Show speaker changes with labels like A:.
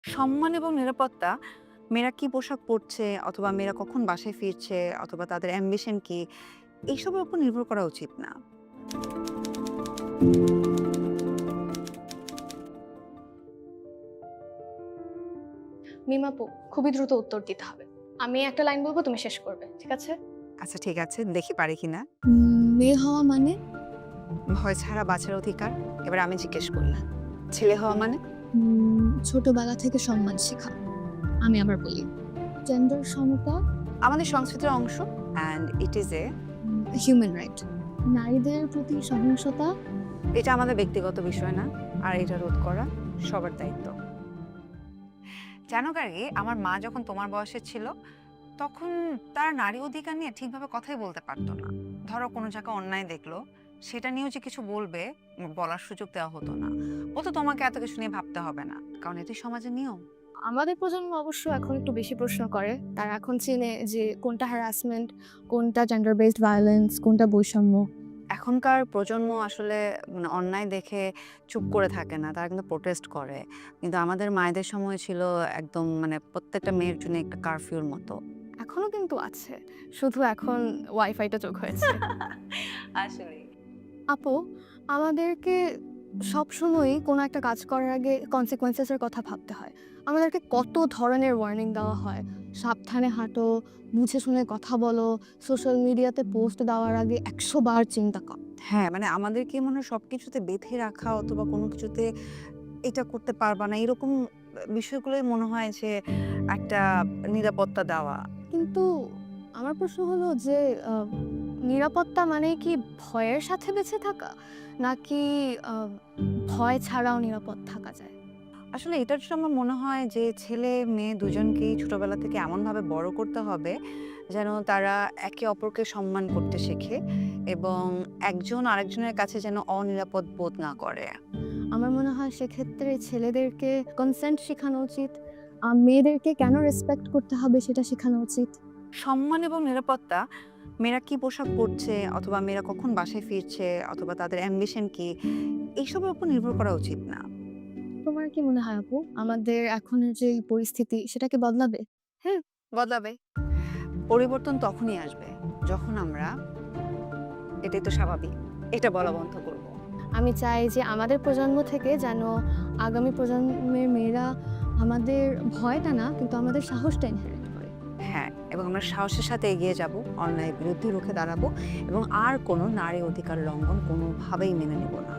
A: সম্মান এবং নিরাপত্তা মেয়েরা কি পোশাক পরছে অথবা মেয়েরা কখন বাসায় ফিরছে অথবা তাদের অ্যাম্বিশন কি এইসবের উপর নির্ভর করা উচিত না।
B: মিমাপু, খুবই দ্রুত উত্তর দিতে হবে। আমি একটা লাইন বলবো, তুমি শেষ করবে, ঠিক আছে?
A: আচ্ছা ঠিক আছে, দেখি পারি কিনা।
C: মেয়ে হওয়া মানে
A: ভয় ছাড়া বাঁচার অধিকার। এবার আমি জিজ্ঞেস করলাম, ছেলে হওয়া মানে?
C: ছোটবেলা থেকে সম্মান শেখা। আমি আবার বলি জেন্ডার সমতা,
A: আমাদের সংস্কৃতির অংশ, and it is a,
C: human right. নারীদের প্রতি সহিংসতা,
A: এটা আমাদের ব্যক্তিগত বিষয় না, আর এটা রোধ করা সবার দায়িত্ব। জানো গার্গী, আমার মা যখন তোমার বয়সে ছিল তখন তারা নারী অধিকার নিয়ে ঠিকভাবে কথাই বলতে পারতো না। ধরো কোনো জায়গায় অন্যায় দেখলো, সেটা নিয়েও যে কিছু বলবে, বলার সুযোগ দেওয়া হতো না। ও তো তোমাকে এত কিছু নিয়ে ভাবতে হবে না, কারণ এটি সমাজের নিয়ম।
B: আমাদের প্রজন্ম অবশ্য এখন একটু বেশি প্রশ্ন করে। তারা এখন চেনে যে কোনটা হ্যারাসমেন্ট, কোনটা জেন্ডার বেসড ভায়োলেন্স, কোনটা বৈষম্য।
A: এখনকার প্রজন্ম আসলে অন্যায় দেখে চুপ করে থাকে না, তারা কিন্তু প্রোটেস্ট করে। কিন্তু আমাদের মায়েদের সময় ছিল একদম প্রত্যেকটা মেয়ের জন্য একটা কারফিউর মতো।
B: এখনো কিন্তু আছে, শুধু এখন ওয়াইফাইটা যোগ হয়েছে।
A: আসলে
B: আপু, আমাদেরকে সবসময়ই কোনো একটা কাজ করার আগে কনসিকোয়েন্সেসের কথা ভাবতে হয়। আমাদেরকে কত ধরনের ওয়ার্নিং দেওয়া হয়, সাবধানে হাঁটো, বুঝে শুনে কথা বলো, সোশ্যাল মিডিয়াতে পোস্ট দেওয়ার আগে ১০০ বার চিন্তা কর।
A: হ্যাঁ, সবকিছুতে সবকিছুতে বেঁধে রাখা অথবা কোনো কিছুতে এটা করতে পারবা না, এরকম বিষয়গুলোই মনে হয় যে একটা নিরাপত্তা দেওয়া।
B: কিন্তু আমার প্রশ্ন হলো যে নিরাপত্তা মানে কি ভয়ের সাথে বেঁচে থাকা? নাকি আ ভয় ছাড়াও নিরাপদ থাকা যায়?
A: আসলে এটার জন্য আমার মনে হয় যে ছেলে মেয়ে দুজনকেই ছোটবেলা থেকে এমনভাবে বড় করতে হবে যেন তারা একে অপরকে সম্মান করতে শেখে এবং একজন আরেকজনের কাছে যেন অনিরাপদ বোধ না করে।
B: আমার মনে হয় সেক্ষেত্রে ছেলেদেরকে কনসেন্ট শেখানো উচিত। মেয়েদেরকে কেন রেসপেক্ট করতে হবে সেটা শেখানো উচিত।
A: সম্মান এবং নিরাপত্তা মেয়েরা কি পোশাক পরছে অথবা মেয়েরা কখন বাসায় ফিরছে অথবা তাদের অ্যাম্বিশন কি এইসবের উপর নির্ভর করা উচিত না।
B: তোমার কি মনে হয় আপু, আমাদের এখনের যে এই পরিস্থিতি সেটা কি বদলাবে?
A: হ্যাঁ, বদলাবে। পরিবর্তন তখনই আসবে যখন আমরা, এটাই তো স্বাভাবিক, এটা বলা বন্ধ করব।
B: আমি চাই যে আমাদের প্রজন্ম থেকে যেন আগামী প্রজন্মের মেয়েরা আমাদের ভয়টা না, কিন্তু আমাদের সাহসটা ইনহেরিট করে।
A: হ্যাঁ, এবং আমরা সাহসের সাথে এগিয়ে যাব, অন্যায়ের বিরুদ্ধে রুখে দাঁড়াবো এবং আর কোনো নারী অধিকার লঙ্ঘন কোনোভাবেই মেনে নেব না।